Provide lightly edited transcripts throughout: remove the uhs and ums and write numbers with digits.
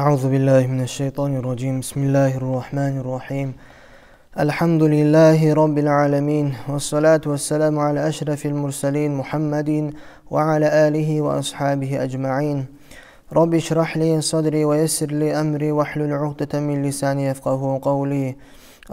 أعوذ بالله من الشيطان الرجيم بسم الله الرحمن الرحيم الحمد لله رب العالمين والصلاة والسلام على أشرف المرسلين محمد وعلى آله وأصحابه أجمعين رب اشرح لي صدري ويسر لي أمري واحلل عقدة من لساني يفقه قولي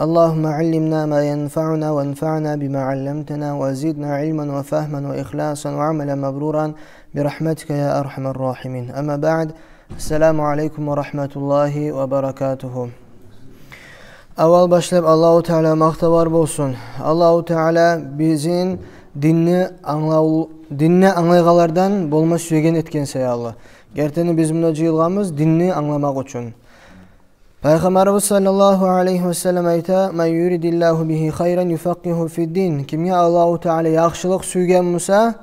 اللهم علمنا ما ينفعنا وانفعنا بما علمتنا وزدنا علما وفهما وإخلاصا وعملا مبرورا برحمتك يا أرحم الراحمين أما بعد Esselamu Aleyküm ve Rahmetullahi ve Berekatuhu. Avval başlayıp Allahu Teala maktabar olsun. Allahu Teala bizim dinni anlayğalardan bolma süygen etkense ya Allah. Gerteni bizimle jıyılğamız dinni anlamak için. Peygamberimiz sallallahu aleyhi ve sellem ayta: "Men yuridillahu bihi hayran yufaqqihu fid-din." Kimge Allahu Teala yaxşılık süygen musa,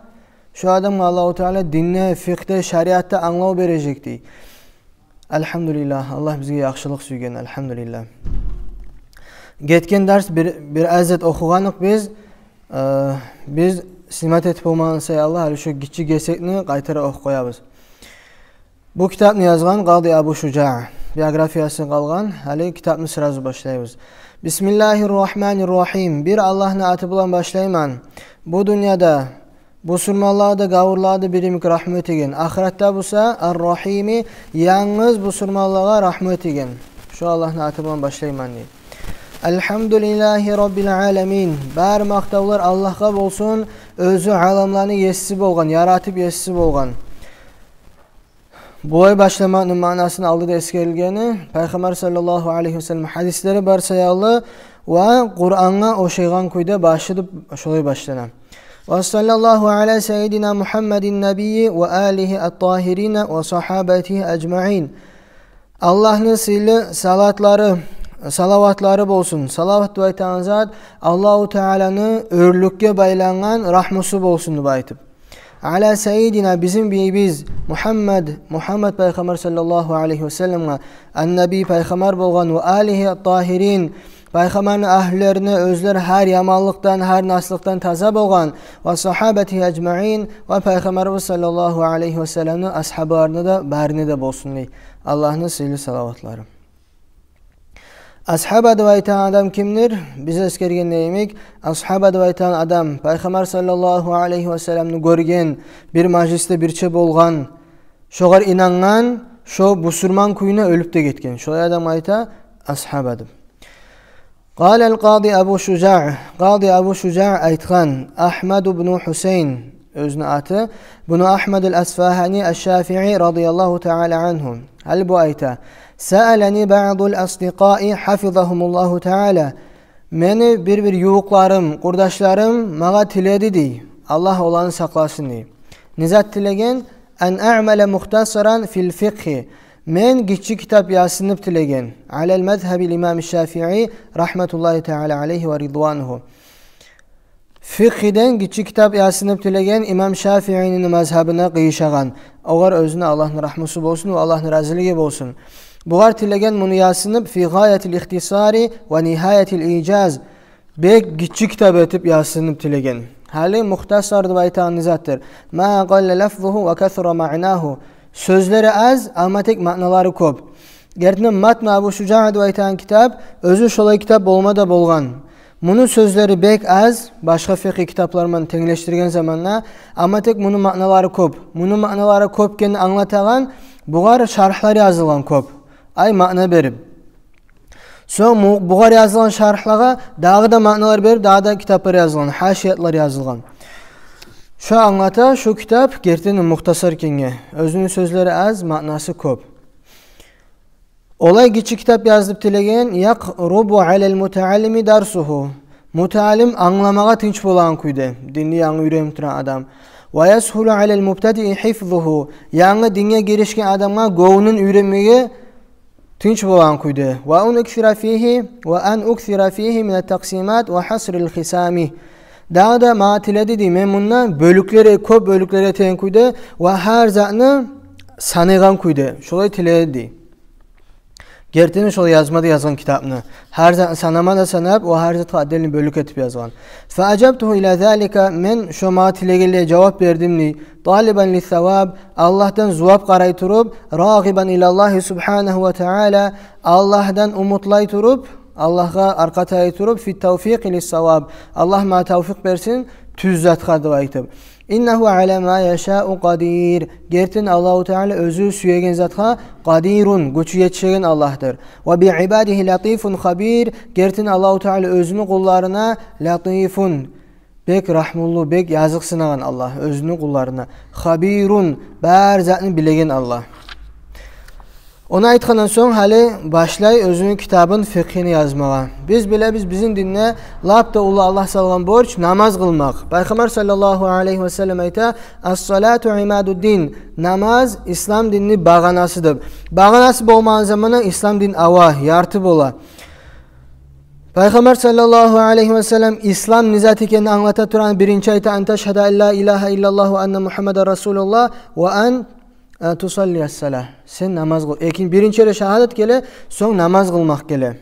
şu adam Allahu Teala dinne, fiqde, şeriatta anlav verecekti. Elhamdülillah. Allah bizge yaxşılık süygen. Elhamdülillah. Getken ders bir azet okuğanık biz simat etip olmanısa Allah hali şu gitçi gesekni qaytara oku koyabız. Bu kitabını yazgan Qadi Abu Şuca' biyografiyası qalgan. Hali kitabını sırazı başlayabız. Bismillahirrahmanirrahim. Bir Allah'ın atı bulan başlayman. Bu dünyada bu surmalarda gavurlarda birimik rahmet egen. Ahirette busa Ar-Rahimi yalnız bu surmalara rahmet egen. Şu Allah'ın atı bulan başlayman deyip. Elhamdülillahi Rabbil alemin. Bär maktavlar Allah'a bolsun. Özü alamlarını yesisi bolgan, yaratıp yesisi bolgan. Bu ay başlamanın manasını aldı da eskerilgeni. Peygamber sallallahu aleyhi ve sellem hadisleri bar sayalı ve Kur'an'a o şeygan kuyda başladıp şolay başlanan. Ve sallallahu ala seyyidina Muhammedin nebiyyi ve alihi at-tahirine ve sahabetihi ecma'in. Allah'ın sili salavatları bolsun. Salavat ve tanzat Allahu Teala'nın örlükке baylanan rahmusu bolsun baytıp. Ala seyyidina bizim biz Muhammed Peygamber sallallahu aleyhi ve sellem'e en-nebi Peygamber bolgan ve alihi at-tahirin Peygamberin ahlilerine özler her yamanlıktan, her naslıktan taza bolgan ve sahabeti ecma'in ve Peygamberimiz sallallahu aleyhi ve sellem'in ashablarına da bärine de bolsun dey. Allah'ın sili salavatları. Ashab adı aytan adam kimdir? Bize eskergen neymek? Ashab adı aytan adam Peygamber sallallahu aleyhi ve sellem'ni görgen, bir majliste birçe bolgan, şoğar inangan, şo busurman kuyuna ölüp de getken. Şo adam ayta ashab adı. قال القاضي أبو شجاع قاضي أبو شجاع أيتغان أحمد بن حسين özünü atı bunu Ahmed el-Asfahani el-Şafii radıyallahu teala anhum. Hal bu ayta sa'alani ba'dul asdiqai hafizahumullahu teala meni bir yuvuqlarım, kurdaşlarım mağa tiledi dey. Allah olanı saklasın dey. Nizat tilegen en a'mele muhtasaran fil fiqhi. Men gitçi kitap yazınıp tilegen. Alel mezhebil İmam Şafii rahmetullahi teala aleyhi ve ridvanuhu. Fiqhiden gitçi kitap yazınıp tilegen İmam Şafii'nin mezhebine qıyışagan. Oğar özüne Allah'ın rahmusu bolsun ve Allah'ın razılığı bolsun. Buğar tilegen bunu yazınıp fi gayetil ihtisari ve nihayetil icaz. Bek gitçi kitap etip yazınıp tilegen. Hali muhtasardı ve aytan nizattır. Ma qalle lafzuhu ve kathura ma'nahu. Sözleri az ama tek ma'naları köp. Gertinin Matn Abu Şuca'da aytan kitap özü şolay kitap bolmada bolgan. Bunun sözleri bek az, başka fiqh kitaplarından tengleştirgen zamanla ama tek bunun ma'naları köp. Bunun ma'naları köpken anlatagan buğar şarhlar yazılgan köp. Ay ma'na berip. Son buğar yazılgan şarhlaga dağı da ma'nalar berip, dağı da kitaplar yazılgan, haşiyatlar yazılgan. Şu anlata şu kitap gertinin muhtasar kenge. Özünün sözleri az, manası köp. Olay gitçi kitap yazıp tilegen yaqrubu alel mutaallimi darsuhu. Mutalim anlamağa tinç bolan kuyde. Dinni yanı yüreğim turan adam. Ve yashulu alel mubtadi'i hifzuhu. Yanı dinge girişken adama govunun üremeği tinç bolan kuyde. Ve an ukthira fihi min at-taqsimat ve hasril khisami. Daha da matiledi di memunna bölüklere, köp bölüklere ten kuyde ve her zatını sanıgan kuyde. Şolay tiledi. Gertini şol yazmada yazgan kitabını. Her sanamada sanab o her zatqa adelini bölük etip yazgan. Fa acabtuhu ila zalika men şo ma tilegelle cevap berdimni. Taliban li savab Allah'tan zuwab qaray turup, ragiban ila Allah subhanahu ve taala Allah'dan umutlay turup, Allah'a arkatay turup fi tevfik li savab. Allah ma tevfik versin tüz zatqa deb aytıp. İnnehu ala ma yasha'u qadir. Gertin Allahu Teala özü süyegen zatqa qadirun, gücü yetişen Allah'tır. Ve bi ibadihi latifun habir. Gertin Allahu Teala özünü kullarına latifun, bek rahmullu, bek yazık sınagan Allah özünü kullarına. Habirun, bar zatını bilegen Allah. Onu aytkandan soň hali başlay özünün kitabın fiqhini yazmağa. Biz bizim dinne lapta ulu Allah salgan borç namaz kılmak. Peygamber sallallahu aleyhi ve sellem ayta as-salatu imaduddin. Namaz İslam dinini bağanasıdır. Bağanası bolmagan zamana İslam din ava, yartı bola. Peygamber sallallahu aleyhi ve sellem İslam nizat ekenini anlata turan birinci ayta ente şehada la ilahe illallah ve enne Muhammeden Resulullah ve en tusalli salah. Sen namaz kıl. Ekin birinci yere şehadet gele, son namaz kılmak gele.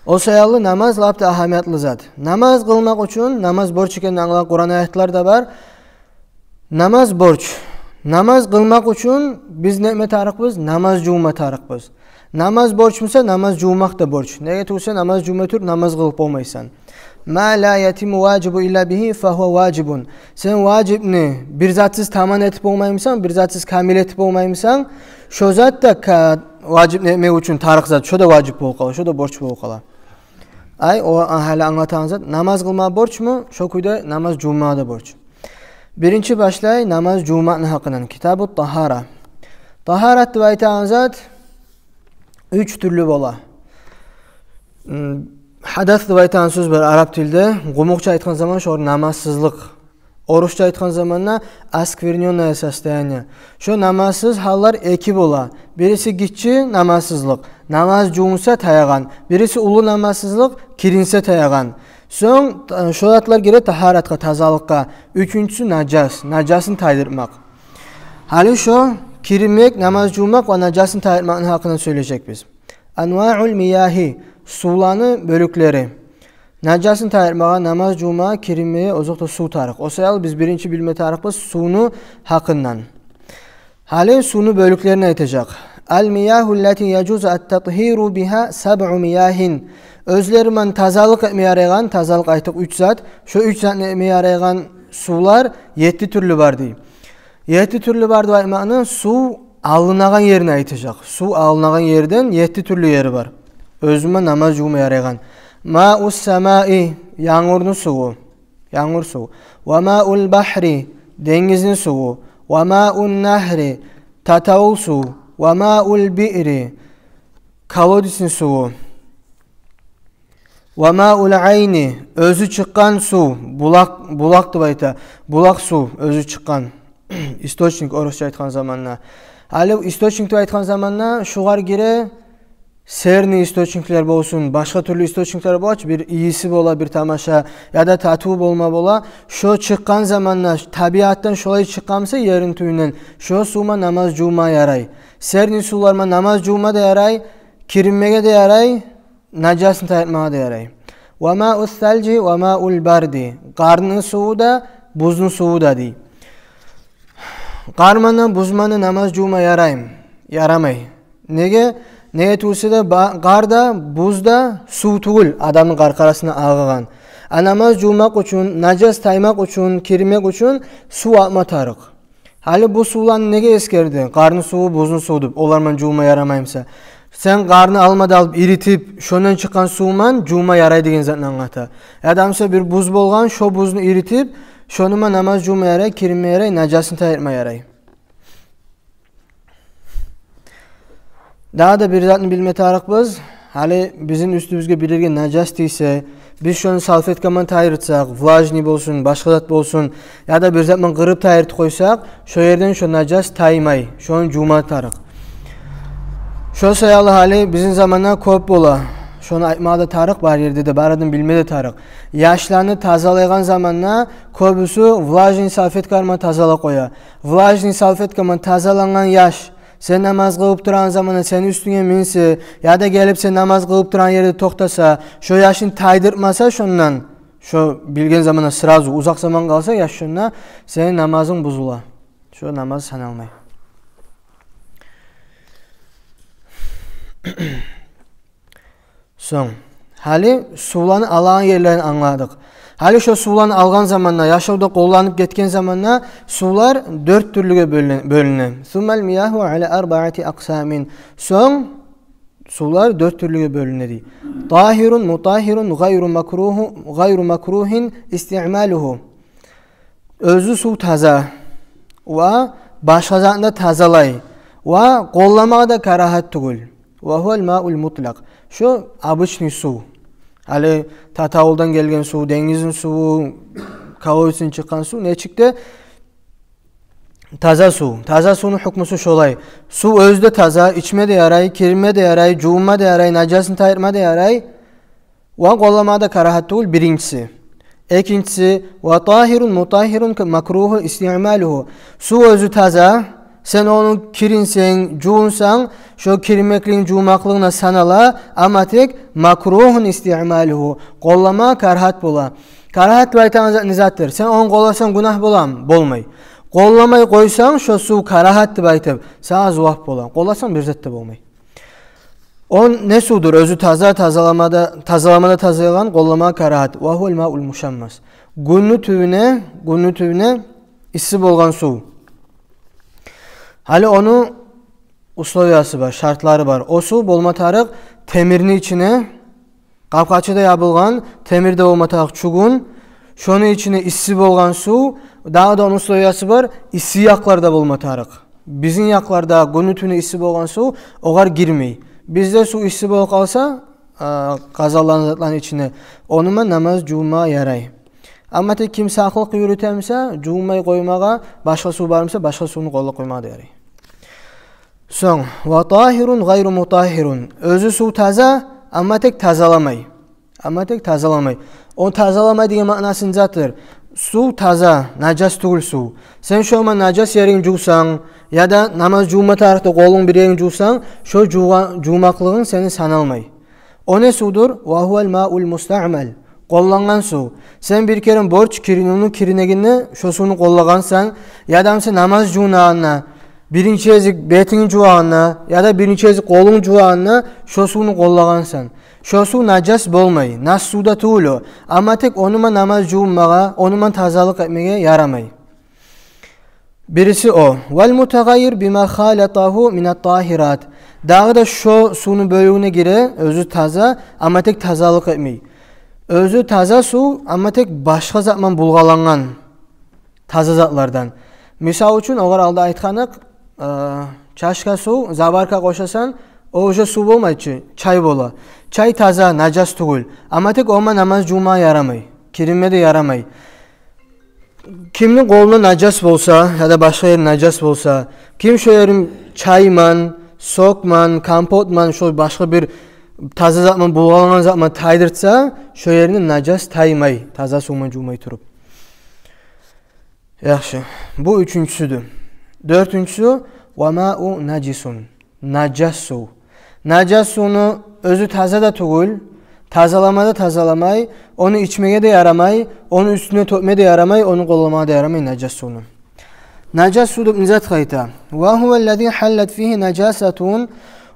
O sayallı namaz lapta ahamiyatlı zat. Namaz kılmak için namaz borç ekenini anlayan Kur'an ayetler de var. Namaz borç. Namaz kılmak için biz ne tarıkbız? Namaz cuma tarıkbız. Namaz borç musa namaz cumak da borç. Neye tuğsa namaz cuma tür namaz kılıp olmaysan. Ma la yetimu vacibu illa bihi fehuve vacibun. Sen vacibni bir zatsız tamam etip olmayımsan, bir zatsız kamil etip olmayımsan, şo zat da vacib etmek için tarık zat, şo da vacib bol kala, şo da borç bol kala. Ay o hala anlatan zat, namaz kılma borç mu? Şo kuyda namaz cuma da borç. Birinci başlay namaz cuma'nın hakkından. Kitab-ı Tahara. Taharat deb aytan zat 3 türlü bola. Hadas deb aytan söz var Arap tilde. Gumukça aytkan zaman şo namazsızlık. Oruçça aytkan zamanna askverniyona sostoяние. Şo namazsız hallar eki bola. Birisi gitçi namazsızlık. Namaz cumsa tayagan. Birisi ulu namazsızlık kirinse tayagan. Soň şo zatlar gire taharatga, tazalıkka. Üçüncüsü najas. Najasını taydırmak. Hali şo kirmek, namaz cummak ve najasını taydırmakın hakkında söyleyecek biz. Anva'ul miyahi. Sulanı bölükleri. Najasını taydırmağa, namaz cummağa, kirinmeye ozukta su tarık. O sayal biz birinci bilme tarıkbız sunu hakkından. Hali sunu bölüklerini aytacak. Al-miyahu allati yajuzu at-tathiru biha sab'u miyahin. Özlerinden tazalık etmeye yarayan, tazalık aytık 3 zat. Şu 3 zat etmeye yarayan sular 7 türlü var deyip. 7 türlü var deyip su alınagan yerini aytacak. Su alınagan yerden 7 türlü yeri var. Özüme namaz cumaya yarayan. Ma'us samai, yağmurun suyu. Yağmur suyu. Ve ma'ul bahri, denizin suyu. Ve ma'un nahri, tatavul suyu. Ve ma'ul bi'ri, kalodisin suyu. Ve ma'ul ayni, özü çıkan su. Bulak deb ayta. Bulak su, özü çıkan. İstoçnik orusça aytkan zamanla. Hali istoçnik deb aytkan zamanla şugar gire serni istoçnikler bolsun, başka türlü istoçnikler boç, bir iyisi bola, bir tamaşa ya da tatu bolma bola. Şo çıkan zamanla tabiattan şolay çıkansa yerin tüyünden şo suma namaz cuma yaray. Serni sularma namaz cuma da yaray, kirinmege de yaray, najasını taydırmağa da yaray. Ve ma'us selci ve ma'ul bardi. Qarnın suyu da, buzun suyu da dey. Qarmanı, buzmanı namaz cuma yarayım. Yaramay. Nege? Nege tuğsa da qarda, buzda su tuğul adamın qarqarasına ağıgan. Namaz cumak üçün, najas taymak üçün, kirmek üçün su atma tarık. Hali bu sulan nege eskerdi? Qarnın suyu, buzun suyu. Olarman cuma yaramayımsa. Sen qarnı almadı alıp iritip, şondan çıkan suman cuma yaray degen zatını anlata. Adamsa bir buz bolgan, şo buzunu iritip, şonuma namaz cuma yaray, kirme yaray, najasını taydırma yaray. Daha da bir zatını bilme tarıkbız. Hali bizim üstümüzge bilirgen najas deyse, biz şonu salfetkaman tayrıtsak, vlajni bolsun, başka zat bolsun, ya da bir zatman qırıp tayrıt koysak, şo yerden şo najas taymay, şonu cuma tarık. Şo sayalı hali bizim zamanlar köp bola. Şonu aytmada tarık bar yerde de baradın bilmede tarık. Yaşlarını tazalaygan zamanla köbüsü vlajni salfetkarma tazala koya. Vlajni salfetkarma tazalangan yaş sen namaz kılıp duran zamanı sen üstüne minse ya da gelip sen namaz kılıp duran yerde toktasa, şu yaşın taydırtmasa şundan, şu bilgen zamana sırazı uzak zaman kalsa yaş şundan senin namazın buzula. Şu namaz sanalmay. Son. Hali sulanı alan yerlerini anladık. Hali şu sulanı algan zamanla, yaşavda kullanıp getken zamanla sular 4 türlüge bölünür. Summal miyahu ala arba'ati aqsamin. Son sular 4 türlüge bölünür. Tahirun, mutahirun, gayru makruhin isti'maluhu. Özü su taza ve başka zatında tazalay ve kollamaya da karahat tugul. Ve huvel ma'ul mutlak. Şu abıçni su. Hali Tatavul'dan gelgen su, denizin suyu, kavoyusun çıkan su ne çıktı? Taza su. Taza suyun hükmüsü şolay. Su özde taza, içme de yaray, kirme de yaray, cuğuma da yaray, nacasını tayırma da yaray. Ve kollamada karahat değil birincisi. İkincisi, ve tahirun mutahirun makruhu isti'maluhu. Su özü taza, sen onu kirinsen, cuğunsan, şu kirmekliğin, cuğmaklığına sanala, ama tek makruhun isti'maluhu. Kollama karhat bola. Karhat baytan nizattır. Sen onu kollasan günah bolam, bolmay. Kollamayı koysan, şu su karahat baytıb, sana zuvah bola. Kollasan bir zette bolmay. O ne sudur? Özü taza, tazalamada tazayalan kollama karahat. Ve huvel ma'ul muşammas. Günlü tüvüne isi bolgan su. Hali onu usloviyası var, şartları var. O su bolma tarık temirini içine kapkaçıda yapılgan, temirde bolma tarık çugun, şonu içine isi bolgan su, daha da onun usloviyası var, isi yaklarda bolma tarık. Bizim yaklarda günütüne isi bolgan su, oğar girmey. Bizde su isi bol kalsa, kazalanatların içine, onunla namaz cuma yaray. Ama tek kimse akıllık yürütemse, cuğmayı koymağa, başka su varmışsa, başka suyunu kolla koymağa da yaray. Son, ve tahirun gayru mutahirun. Özü su taza, ama tek tazalamay. O tazalamay diye manasını zatır. Su taza, nacas değil su. Sen şu an nacas yerin cuğsan, ya da namaz cuğma tarihte kolun bir yerin cuğsan, şu cuğmaklığın seni sanalmay. O ne sudur? Ve huvel ma'ul musta'mal. Kollangan su. Sen bir kere borç kirinunu kirinegine şu suyunu kollagansan, ya da sen namaz cuğnağına, birinci ezik betinin cuğağına, ya da birinci ezik kolun cuğağına şu suyunu kollagansan. Şu su nacas bolmay. Nas suda tuğulu. Ama tek onuma namaz cuğmağa, onuma tazalık etmeye yaramay. Birisi o. Vel mutagayir bima khalatahu minat tahirat. Dağı da şu suyun bölüğüne gire, özü taza, ama tek tazalık etmey. Özü taza su, ama tek başka zaman bulgalangan taza zatlardan. Misal üçün oğar alda aytkanık, çaşka su, zabarka koşasan, o oja su bolmayçı, çay bola. Çay taza, nacas tuğul. Ama tek oma namaz cuma yaramay. Kirinme de yaramay. Kimin koluna nacas bolsa, ya da başka yer nacas bolsa, kim şu yerin çayman, sokman, kampotman, şu başka bir taza zatman, bulgalanan zatman taydırtsa, şu yerini nacas taymay. Taza suman cumay turup. Yaxşı. Bu üçüncüsüdür. Dördüncüsü, وَمَاءُ nacisun. Nacas su. Nacas sunu özü taza da tuğul, tazalamada tazalamay, onu içmeye de yaramay, onu üstüne tökmeye de yaramay, onu kollamaya da yaramay nacas sunu. Nacas su nizat kayta. وَهُوَ الَّذِي حَلَّتْ فِيهِ نَجَاسَةٌ.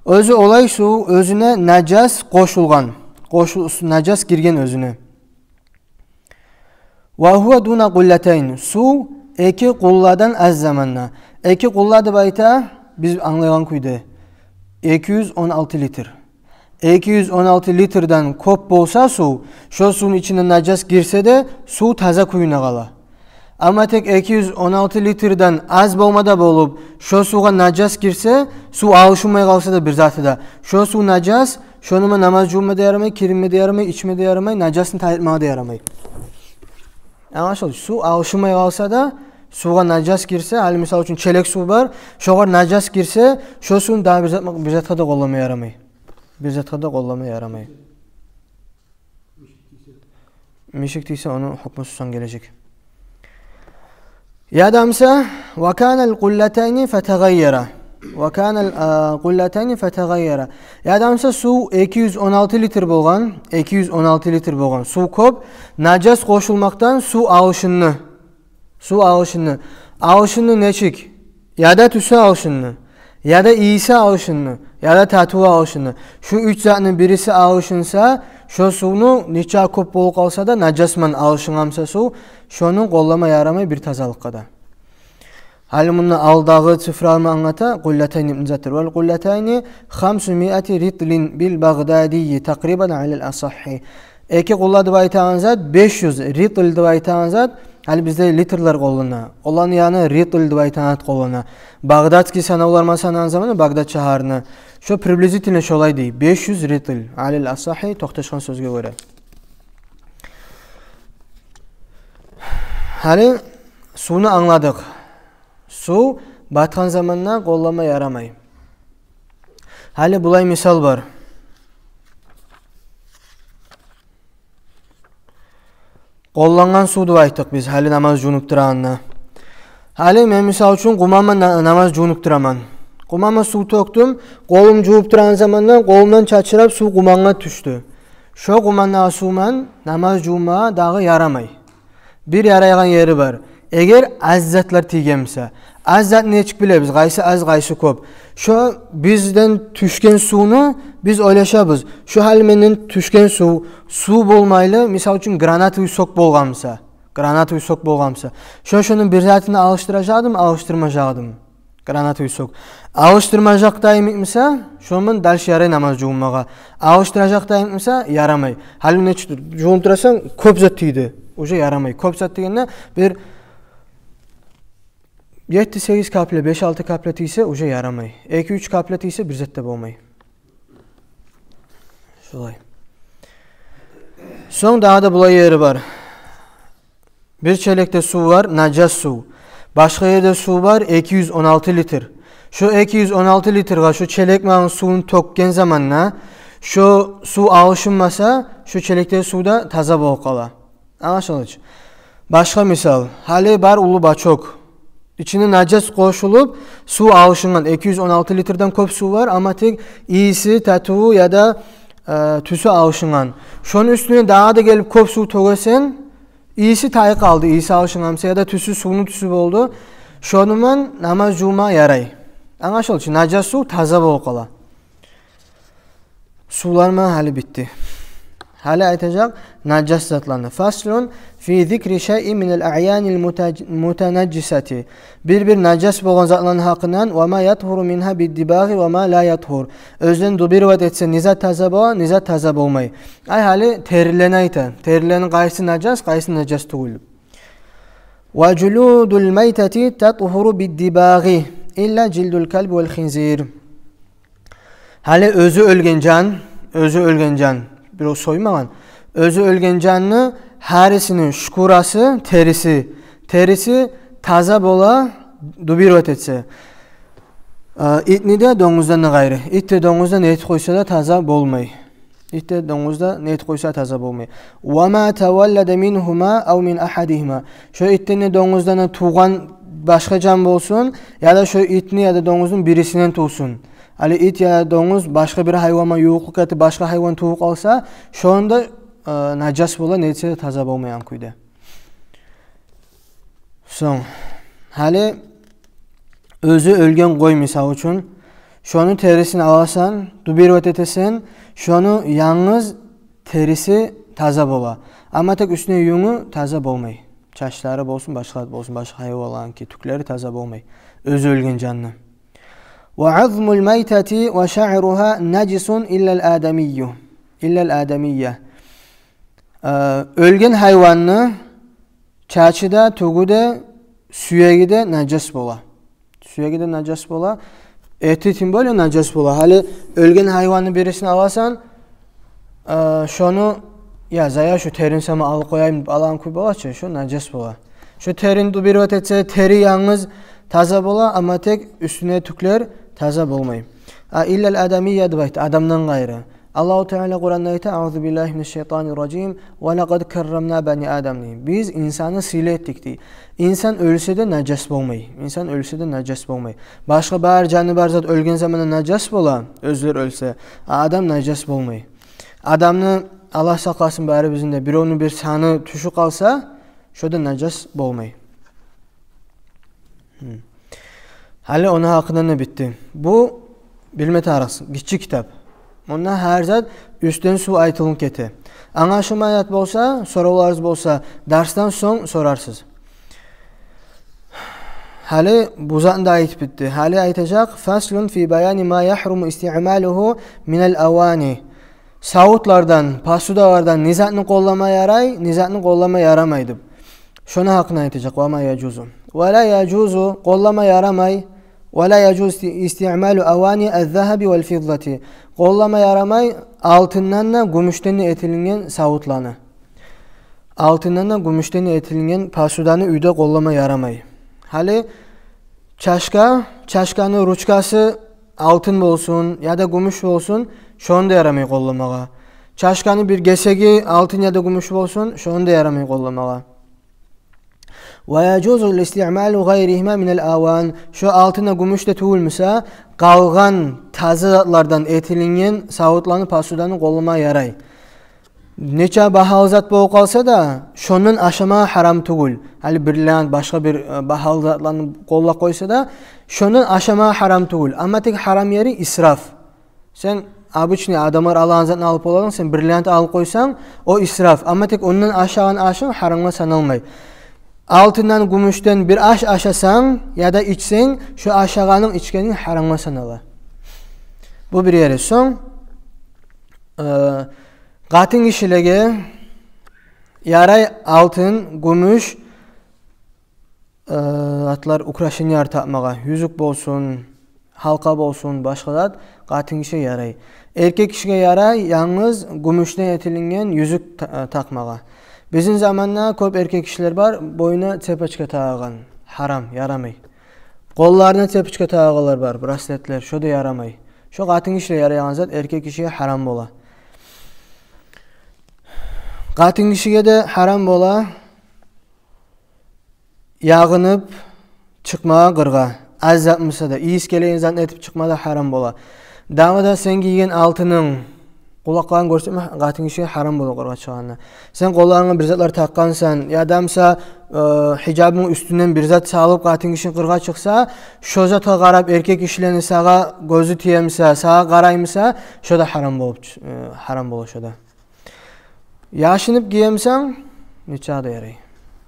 Özü olay su, özüne nacas koşulgan. Nacas girgen özüne. وَهُوَ دُونَ قُلَّتَيْنِ. Su, iki kulladan az zamanla. İki kulladı bayta, biz anlayan kuydu. 216 litre. 216 litreden kop bolsa su, şu suyun içine nacas girse de su taza kuyuna kala. Ama tek 216 litreden az bolmada bolup, şu suğa nacas girse, su alışılmaya kalsa da bir zatı da. Şu su nacas, şonuma namaz cumma da yaramay, kirinme de yaramay, içme de yaramay, nacasını tayırmaya da yaramay. Ama su alışılmaya kalsa da, suğa nacas girse, hali misal için çelek su var, şoğar nacas girse, şu suyun daha bir zatka da kollamaya yaramay. Bir zatka da kollamaya yaramay. Mişiktiyse onu hukmu susan gelecek. Ya damsa, وَكَانَ الْقُلَّتَيْنِ فَتَغَيَّرَ. وكان القلتين فتغير. Yadamsa su 216 litr bolgan, 216 litr bolgan. Su köp, najas qoşulmaktan su alışını neçik? Ya da tüsü alışını, ya da iyisi alışını, ya da tatuva alışını. Şu üç zatının birisi alışınsa, şu sunu neçe köp bolup kalsa da najasman alışınamsa su, şonun qollama yaramay bir tazalıkka da. Hali bunu aldağı çıfrarını anlata Qullatayni ibn Zatır. Vel Qullatayni 500 ritlin bil Bagdadiyyi takriban alel asahhi. Eki qulla deb aytağın zat 500 ritl deb aytağın zat. Hali bizde litrlar qollana. Olan yani ritl deb aytağın qollana. Bagdadski sanavlarma sanan zamanı Bagdad şaharını. Şu приблизительно şolay dey. 500 ritl alel asahhi toxtaşkan sözge göre. Hali sunu anladık. Su batkan zamanla qollama yaramay. Hali bulay misal var. Qollangan su deb aytdık biz hali namaz junup turanna. Hali men misal üçün qumama namaz junup turaman. Qumama su töktüm, qolum junup turan zamandan qolumdan çaçırap su qumanga düştü. Şo qumanna suman namaz juma dağı yaramay. Bir yaraygan yeri var. Eğer azzatlar tigemse, azzat neçik bilebіз, qaysı az, qaysı köp. Şu bizden tüşken sunu biz oylaşabız. Şu hal menden tüşken su bolmaylı, misal üçün granat uysok bolgamsa. Şunun bir zatını alıştırmajadım. Granat uysok. Alıştırmajaktayım etmese, şunun dalış yaray namaz juğunmağa. Alıştırajaktayım etmese, yaramay. Hal neçiktir, juğunturasan köp zat tiydi. Oca yaramay. Köp zat degende bir 7-8 kapla, 5-6 kaplat ise oca yaramay. 2-3 kaplat ise bir zette bolmay. Şolay. Son daha da bulay yeri var. Bir çelekte su var, najas su. Başka yerde su var, 216 litr. Şu 216 litrga şu çelek mağın suyunu tökken zamanla şu su alışınmasa şu çelekte suda taza bolup kala. Anlaşılır. Başka misal, hali bar ulu baçok. İçine najas koşulup su alışıngan 216 litrden köp su var ama tek iyisi, tatuğu ya da tüsü alışıngan. Şunun üstüne daha da gelip köp su tögesen iyisi tayı kaldı, iyisi alışıngamsa ya da tüsü suyunu tüsü oldu. Şonuman namaz cuma yaray. Anlaşılır. Najas su taza bolup kala. Sularma hali bitti. Hali aytacak najas zatlarını. Faslun fi zikri şey'in minel a'yanil mutanajjisati. Bir najas bolgan zatların hakkından ve ma yathuru minha biddibaghi ve ma la yathur. Özden dubirvat etse nizat taza bola, nizat taza bolmay. Ay hali terilerini ayta. Terilerin qaysı najas tugul. Ve culudul maytati tathuru biddibaghi illa cildul kalb vel khinzir. Hali özü ölgen can. Bir o soymagan. Özü ölgen canlı harisinin şkurası, terisi taza bola dubirvat etse. İtni de domuzdan gayrı. İt de domuzdan et koysa da taza bolmay. İt de domuzda net koysa taza bolmay. Ve ma tevallede minhuma av min ahadihima. Şu itni domuzdan tuğan başka can bolsun ya da şu itni ya da domuzun birisinden tuğsun. Ali it ya da domuz başka bir hayvana yoğukluk eti başka hayvan tuğuk alsa şu anda najas bola netse de taza bolmayan kuyda. Son. Hali özü ölgen qoy misal üçün şonu terisini alasan, dubirvat etesen, şonu yalnız terisi taza bola. Ama tek üstüne yunu taza bolmay. Çaşları bolsun, başka hayvan ki tükleri taza bolmay. Özü ölgen canlı. وعظم الميتة وشعرها نجس إلا الآدمية. Ölgen hayvanını çaçıda, tuğuda, süyegide najas bola. Eti tim böyle najas bola. Hali ölgen hayvanı birisini alasan, şonu ya zaya şu terin sama alıp koyayım alan kuy bola çe, şu najas bola. Şu terin dubirvat etse teri yalnız taza bola ama tek üstüne tükler taza bolmay. İllel adamiyye deb aytdı, adamdan gayrı. Allahu Teala Kur'an'da ayet "Euzu billahi mineşşeytanirracim ve laqad kerremna bani Adem." Biz insanı sile ettik deydi. İnsan ölse de najas bolmay. İnsan ölse de najas bolmay. Başka bar canı bar zat ölgen zamanda najas bola, özler ölse. Adam najas bolmay. Adamны Allah saklasın bari bizinde bir onun bir sanı tuşu kalsa şoda najas bolmay. Hali ona hakkında ne bitti? Bu bilme tarıqsı, kiçik kitap. Onda her zat üstten su aytılın keti. Anlaşılmayat bolsa, sorularınız bolsa, dersden son sorarsınız. Hali bu zatın da ayet bitti. Hali aytacak, faslun fi bayani ma yahrumu isti'maluhu minel avani. Savutlardan, pasudalardan nizatını kollama yaray, nizatını kollama yaramaydı. Şuna hakkında aytacak, ve ma yacuzu. Ve la yacuzu, kollama yaramay. ولا يجوز استعمال أواني الذهب والفضة. Kollama yaramay altından da gümüşten etilingen savutlanı. Altından da gümüşten etilingen pasudanı üyde kollama yaramay. Hali çaşkanın ruçkası altın olsun ya da gümüş olsun, şonu da yaramay kollamağa. Çaşkanın bir gesegi altın ya da gümüş olsun, şonu da yaramay kollamağa. ويجوز الاستعمال غيرهما من الأوان. Şu altına gümüş de tuğulmuşsa kalgan tazı zatlardan etilingen savutlanı pasudanı kollama yaray. Neçe bahalı zat boğu kalsa da şonun aşama haram tuğul. Hali brilliant başka bir bahalı zatlarını kolla koysa da şonun aşama haram tuğul. Ama tek haram yeri israf. Sen abıçni adamlar Allah'ın zatını alıp olalım, sen brilliant alıp koysan o israf. Ama tek onun aşağın aşın haramla sanılmay. Altından gümüşten bir aş aşasan ya da içsen şu aşağının içkenin haramla sanıla. Bu bir yeri. Son katın kişilege yaray altın, gümüş atlar ukraşın yar takmağa. Yüzük bolsun, halka bolsun, başkalar katın kişi yaray. Erkek kişiye yaray yalnız gümüşten etilingen yüzük takmağa. Bizim zamanla köp erkek kişiler var, boyuna tepaçka tağıgan. Haram, yaramay. Kollarına tepaçka tağıgalar var, brasletler, şu da yaramay. Şu katın kişiyle yarayan zat erkek kişiye haram bola. Katın kişiye de haram bola, yağınıp çıkmağa qırğa. Az yapmışsa da, iyi iskeleyin zat etip çıkmada haram bola. Davada sen giygen altının, kulaklarını görsün katın kişiye haram bola qırğa çıkağına. Sen kollarına bir zatlar takkansan, ya damsa hicabın üstünden bir zat sağlıp katın kişinin qırğa çıksa, şu zata qarab erkek kişilerini sağa gözü tiyemsa, sağa qaraymışsa, şu da haram bola şu da. Yaşınıp giyemsen, neçe da yaray.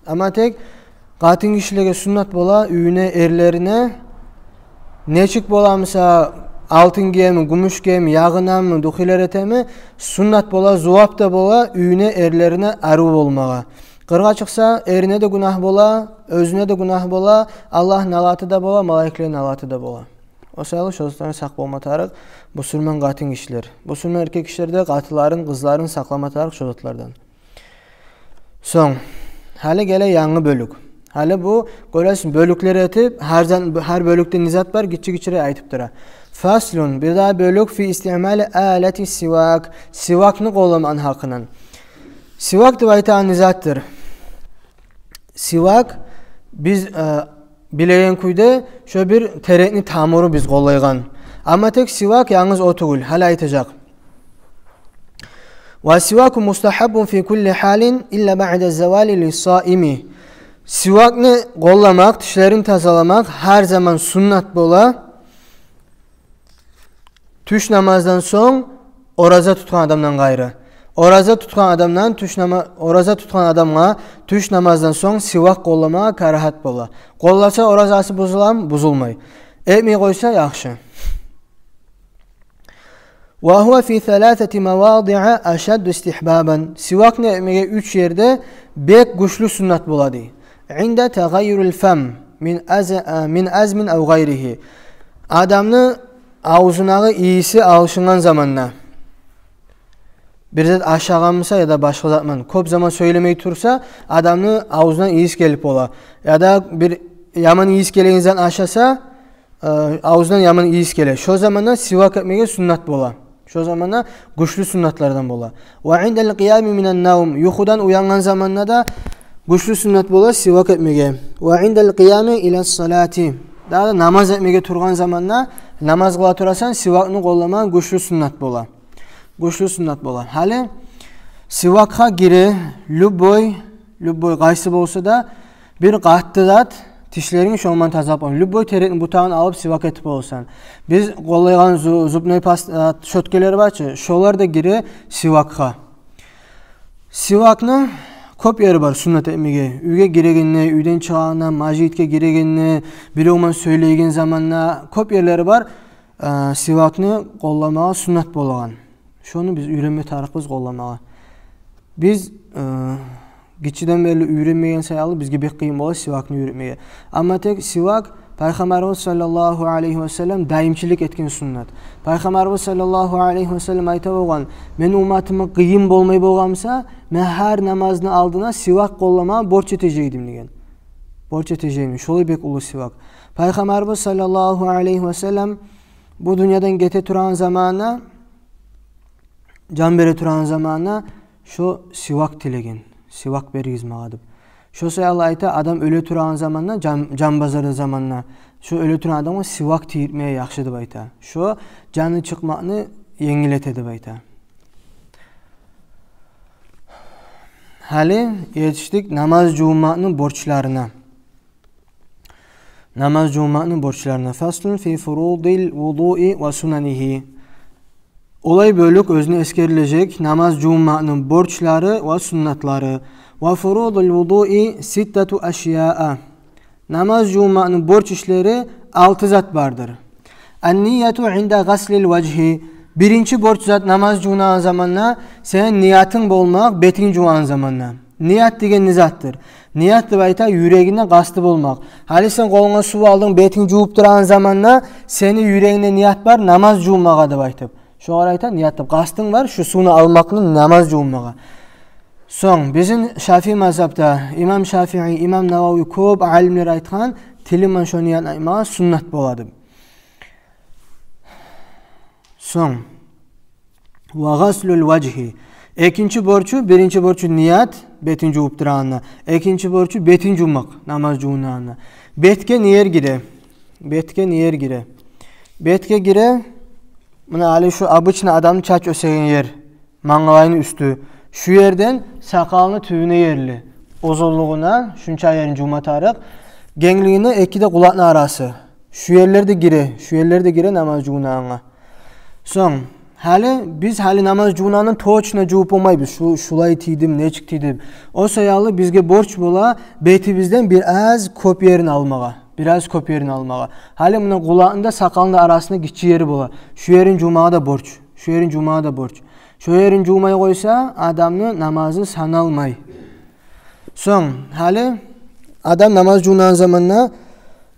Ama tek katın kişilige sünnet bola, üyüne, erlerine, neçik bolamsa, altın giyemi, gümüş giyemi, yağına mı, duhiler etemi, sünnet bola, zuvap da bola, üyüne, erlerine arı olmağa. Qırğa çıksa, erine de günah bola, özüne de günah bola, Allah nalatı da bola, malaiklerin nalatı da bola. O sayılı şozlarını sak bolma tarıq, bu sürmen katın kişiler. Bu sürmen erkek kişiler de katıların, kızların saklama tarıq şozatlardan. Son, hali gele yanğı bölük. Hali bu, görəsin bölükleri etip, her bölükte nizat var, gitçi aytıp dura. Faslun, bir daha bölük fi istimali aleti sivak. Sivakını qollaman hakkının. Sivak da aytan nizattır. Sivak, biz bileyen kuyda şu bir terekni tamuru biz qollaygan. Ama tek sivak yalnız o tuğul, hala aytacak. Ve sivaku mustahabun fi kulli halin illa ba'de zavali lissaimi. Sivakni qollamak, dişlerini tazalamak her zaman sünnet bola. Tüş namazdan son oraza tutan adamdan gayrı. Oraza tutan adamla tüş namazdan son sivak qollamağa karahat bola. Qollasa orazası bozulam, bozulmay. Etmey koysa yaxşı. Ve huve fi thalathati mawadi'a ashaddu istihbaban. Sivak ne etmeye 3 yerde bek güçlü sünnet boladı. İnde taghayyurul fam min azmin ev gayrihi. Adamını ağzınağı iyisi alışınan zamanla bir zat aşağılanmışsa ya da başka zatman köp zaman söylemeyi tursa adamını ağzından iyisi gelip ola. Ya da bir yaman iyisi gelen insan aşağısa ağzından yaman iyisi gele. Şu zamanda sivak etmeye sünnet bola. Şu zamanda güçlü sünnetlerden bola. Ve indel qiyami minen nevm. Yuhudan uyangan zamanla da güçlü sünnet bola sivak etmege. Ve indel qiyami ila salati. Daha da namaz etmege turgan zamanla namaz kıla turasan sivakını kollama güçlü sünnet bola. Güçlü sünnet bola. Hali sivakha giri lübboy qaysı bolsa da bir qattıdat tişlerini şolman tazap on. Lübboy teretin butağını alıp sivak etip olsan. Biz kollaygan zubnoy pasta şötkeleri var. Şolar da giri sivakha. Sivakны köp yeri var sünnet etmege. Üge giregenine, üyden çağına, majitke giregenine, biri oman söyleygen zamanla köp yerleri var. Sivakны kollamağa sünnet bolagan. Şonu biz ürenme tarıqız kollamağa. Biz geçiden beri ürenmeyen sayalı bizge bek kıyım bola sivakını üretmeye. Ama tek sivak Peygamberimiz sallallahu aleyhi ve sellem daimçilik etken sünnet. Peygamberimiz sallallahu aleyhi ve sellem ayta bolgan, men ummatıma kıyım bolmay bolgamsa, men her namazını aldığına sivak kollama borç etejeydim degen. Borç etejeydim. Şolay bek ulu sivak. Peygamberimiz sallallahu aleyhi ve sellem bu dünyadan gete turan zamana, can bere turan zamana şu sivak tilegen. Sivak berigiz mağadıp. Şu sayallı ayta adam ölü turan zamanla can bazarı zamanla şu ölü turan adamı sivak tiyirmeye yakşıdı bayta. Şu canı çıkmağını yengiletedi bayta. Hali yetiştik namaz cuma'nın borçlarına. Namaz cuma'nın borçlarına. Faslun fi furudil vudu'i ve sunanihi. Olay bölük özüne eskerilecek namaz cuma'nın borçları ve sünnetleri. Ve furudul vudu'i sittetu eşya'a. Namaz cuma'nın borç işleri 6 zat vardır. En-niyetu inda gaslil vecihi. Birinci borç zat namaz cuma'nın zamanla senin niyatın bolmak betin cuma'nın zamanla. Niyat degen nizattır. Niyat da bayta yüreğine kastı bolmak. Hali sen koluna su aldın betin juup duran zamanla seni yüreğine niyat var namaz cuma'ga da baytıp. Şu arayta niyatı kastın var şu sunu almakla namaz cuma'ga. Son bizim Şafii mazhabda İmam Şafii, İmam Navavi köp alimler aytgan tiliman şu niyat aymağa sünnet boladı. Son ve gaslul vecihi. İkinci borcu, birinci borcu niyat, betin juup duranına. İkinci borcu betin jumak, namaz cuma'na. Betke niyer gire. Betke niyer gire. Betke gire. Buna ali şu abıçına adam çaç ösegen yer. Mangalayın üstü. Şu yerden sakalını tüvüne yerli. Ozolluğuna, şunça yerin cuma tarık. Gengliğine iki de kulaklı arası. Şu yerlerde gire. Şu yerlerde gire namaz cuma'na. Son. Biz hali namaz cuma'nın toçuna cuup olmayız. Şulay tiydim, neçik tiydim. O sayalı bizge borç bola beyti bizden biraz kopyerini almağa. Biraz kopyerini almağa. Hali buna kulağında sakalında arasında gitçi yeri bola. Şu yerin cumağa da borç. Şu yerin cumağa da borç. Şu yerin cuma'yı koysa adamın namazı sanalmay. Son hali adam namaz cuma'nın zamanına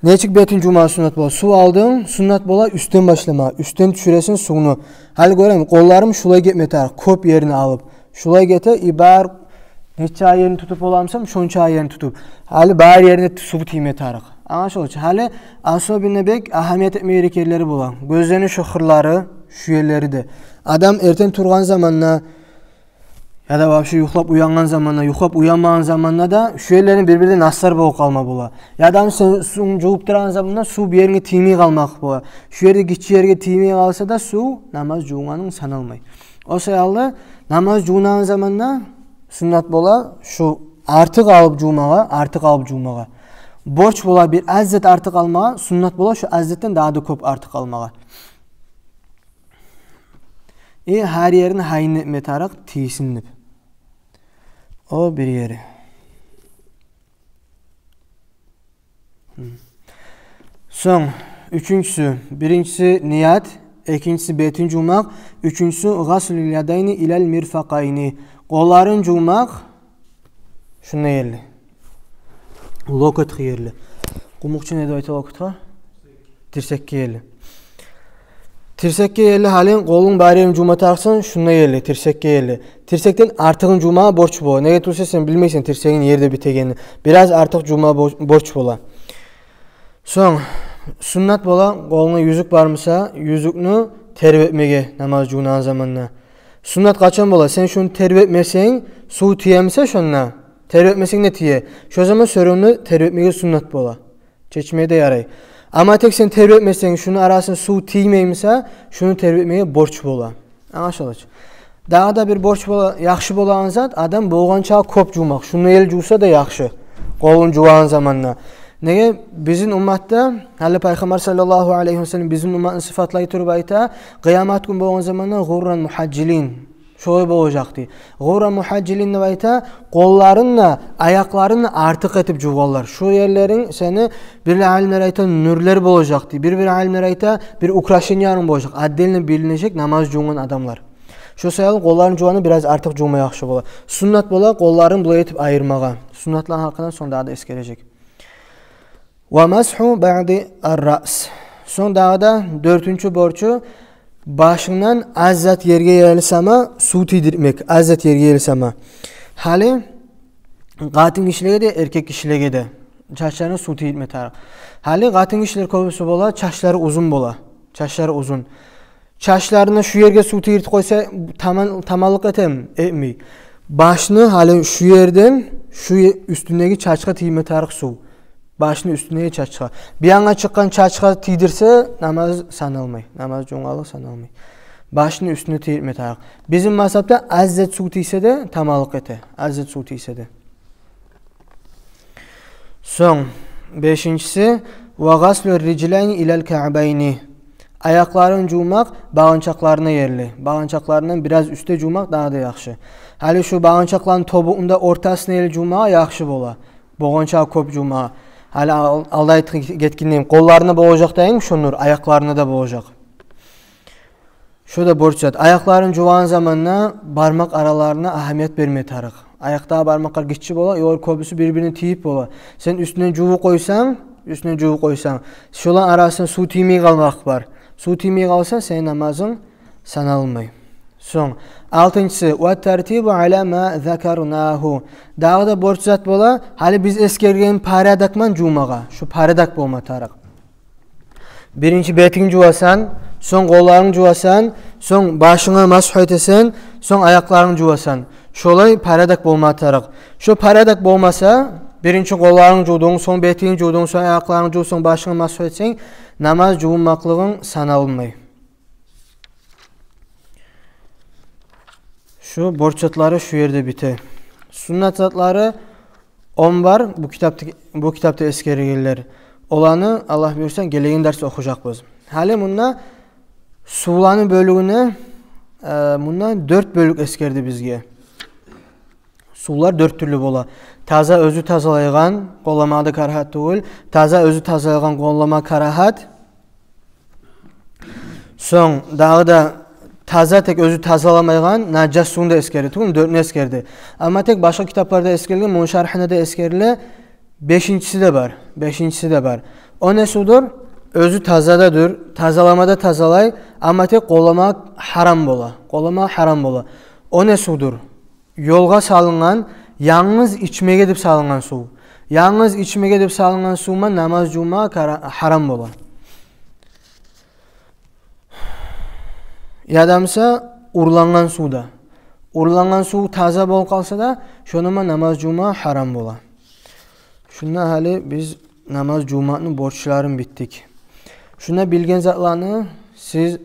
neçik betin cuma sünnet bola. Su aldın sünnet bola üstten başlama. Üstten düşüresin suyunu. Hali göreyim kollarım şulay getmetar. Kop yerini alıp. Şulay gete ibar neçe yerini tutup olamsam şonça yerini tutup. Hali bar yerine su tiyme tarık. Anlaşılır. Hali asobine bek ahamiyet etmeyerek yerleri bola. Gözlerinin şu hırları, şu yerleri de. Adam erten turgan zamanla ya da vapşı yuhlap uyangan zamanla, yuhlap uyanmağın zamanla da şu yerlerin birbirine naslar boğuk kalma bola. Ya da su juup duran zamanla su bir yerine tiymeyi kalmak bola. Şu yerde gitçi yerine tiymeyi kalsa da su namaz cuma'nın sanalmay. O sayalı namaz cuma'nın zamanla sünnet bola şu artık alıp cumağa. Borç bola bir azzet artık almağa, sünnet bola şu azzetten daha da köp artık almağa. Her yerini hayin etme tarak tiysinlip. O bir yeri. Son, üçüncüsü. Birincisi niyat, ikincisi betin cumak, üçüncüsü gaslül yadayni ilal mirfaqayni. Kolların cumak, şuna yerli. Lokot yerli. Kumukçu ne doyta lokot'a? Tirsekki yerli. Tirsekki yerli halin kolun bari cuma taksın şuna yerli. Tirsekki yerli. Tirsekten artığın cuma borç bola. Ne getirse sen bilmeysen tirsekin yerde bitegeni. Biraz artık cuma borç bola. Son sünnet bola koluna yüzük varmasa yüzüknü terbiye etmege namaz juğunan zamanına. Sunnat kaçan bola? Sen şunu terbiye etmesen, su tiyemse şunna. Terbiye etmesen ne tiye? Şu zaman sorumlu terbiye etmege sunnat bola. Çeçmeye de yaray. Ama tek sen terbiye etmesen, şunu arasın su tiymeyimse, şunu terbiye etmege borç bola. Anlaşılır. Daha da bir borç bola, yaxşı bolan zat, adam boğança kop jumak. Şunu el juğsa da yaxşı. Qolun juğan zamanına. Nege bizim ummatda Hali Peygamber sallallahu aleyhi ve sellem bizim ummatın sıfatlayı turib ayta, kıyamet gün boğan zamanına gurran muhaccilin. Şoy boğacaktı. Gurran muhaccilin ne ayta, kollarınla, ayaklarınla artık etip juğallar. Şu yerlerin seni bir alimler ayta nürler boğacaktı. Bir alimler ayta bir ukraşenyanın boğacak. Addeline bilinecek namaz juğun adamlar. Şu sayılı kolların juğanı biraz artık juğma yaxşı bola. Sunnat bola kolların bulay etip ayırmağa. Sunnatların hakkından son daha da eskelecek. Ve mashu ba'di ar-ra's. Son dağda dörtüncü borcu başından azzat yerge yelisama su tidirmek. Azzat yerge yelisama. Hali qatın kişilige de erkek kişilige de çaşlarını su tidirme tarih. Hali qatın kişiler köbüsü bola, çaşları uzun bola. Çaşları uzun. Çaşlarını şu yerge su tidirip koysa tamallık etmey. Başını hali şu yerden şu üstündeki çaçka tidirme tarih su. Başını üstüne çaçka. Bir yana çıkan çaçka tidirse namaz sanılmay. Namaz joğalık sanılmay. Başını üstüne tidirme tarih. Bizim mazhabda azzet su tiyse de tamalık ete. Azzet su tiyse de. Son. Beşincisi. Ve gaslü riclayni ilel ka'bayni. Ayakların jumak bağınçaklarına yerli. Bağınçaklarından biraz üstte jumak daha da yaxşı. Hali şu bağınçakların tobuğunda ortasına yerli jumağa yaxşı bola. Bağınçak kop jumağa. Hali alday getkinliyim. Kollarına boğacak dayın şunur. Ayaklarına da boğacak. Şurada borç zat. Ayakların juvan zamanına barmak aralarına ahamiyet vermeye tarık. Ayakta barmaklar gitçi bola. Yol köbüsü birbirini tiyip bola. Sen üstüne juvu koysan. Şulan arasında su tiymeyi kalmak var. Su tiymeyi kalsan senin namazın sanalmay. Son. Altıncısı. Ve tertibu ala ma zakarnahu. Dağda borç zat bola. Hali biz eskergen paradakman jumağa. Şu paradak bolma tarık. Birinci betin juvasan. Son kollarını juvasan. Son başına mashu etesen. Son ayaklarını juvasan. Şolay paradak bolma tarık. Şu paradak bolmasa. Birinci kollarını judun. Son betin judun. Son ayaklarını judun. Son başına mashu etsen. Namaz juğunmaklığın sanalmay. Şu borç zatları şu yerde bite. Sünnet zatları 10 var. Bu kitapta eskergiler. Olanı Allah buyursan gelegen ders okuyacak biz. Hali bununla sulanı bölüğüne bundan 4 bölük eskerdi bizge. Sular 4 türlü bola. Taza özü tazalaygan kollamada karahat değil. Taza özü tazalaygan kollama karahat. Son dağda taza tek özü tazalamaygan najas suyunda eskerdi. Tüm 4'ünü eskerdi. Ama tek başka kitaplarda eskerildi. Munşarhine de eskerildi. Beşincisi de var. O ne sudur? Özü tazadadır. Tazalamada tazalay. Ama tek kollama haram bola. O ne sudur? Yolga salıngan, yalnız içmeye gidip salıngan su. Yalnız içmeye gidip salıngan su'ma namaz cuma haram bola. Yadamsa urlangan suda. Urlangan su taza bol kalsa da şonuma namaz cuma haram bola. Şuna hali biz namaz cumanın borçların bittik. Şuna bilgen zatlarını siz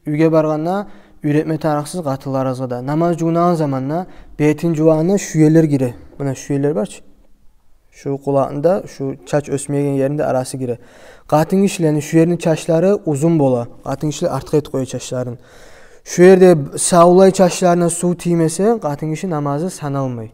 üge barganna üretme taraksız katılarızga da. Namaz cunağın zamanla betin cuanı şu yerler gire. Buna şu yerler var. Şu kulağında şu çaç ösmeyen yerinde arası gire. Katın kişilerin şu yerinin çaşları uzun bola. Katın kişiler artık et koyu çaşların. Şu yerde sağlay çaşlarına su tiymese katın kişi namazı sanalmay.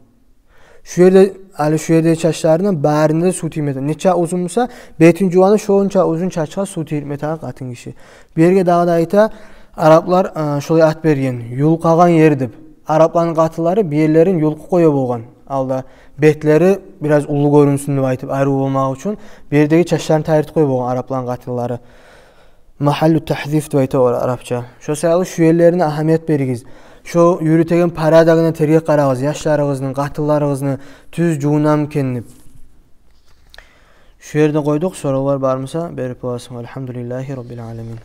Şu yerde çaşlarına bağrında su tiymese. Neçe uzunsa betin cuanı şoğunca uzun çaşka su tiymese katın kişi. Bir yerge dağda ayta Araplar şolay at bergen. Yulqagan yerdip. Arapların katıları bir yerlerin yulqu koya bolgan. Alda betleri biraz ulu görünsün deb aytıp ayrı olmak için bir yerdeki çaşlarını tayırtып koyup bolgan Arapların katıları. Mahallu tahdif deb aytıyor Arapça. Şu sayılı şu yerlerine ahamiyet berigiz. Şu yürütegen paradagına terge qaragız, yaşlarınızın, katılarınızın tüz juğunam kenip. Şu yerde koyduk, sorular barmasa berip olasın. Elhamdülillahi Rabbil alemin.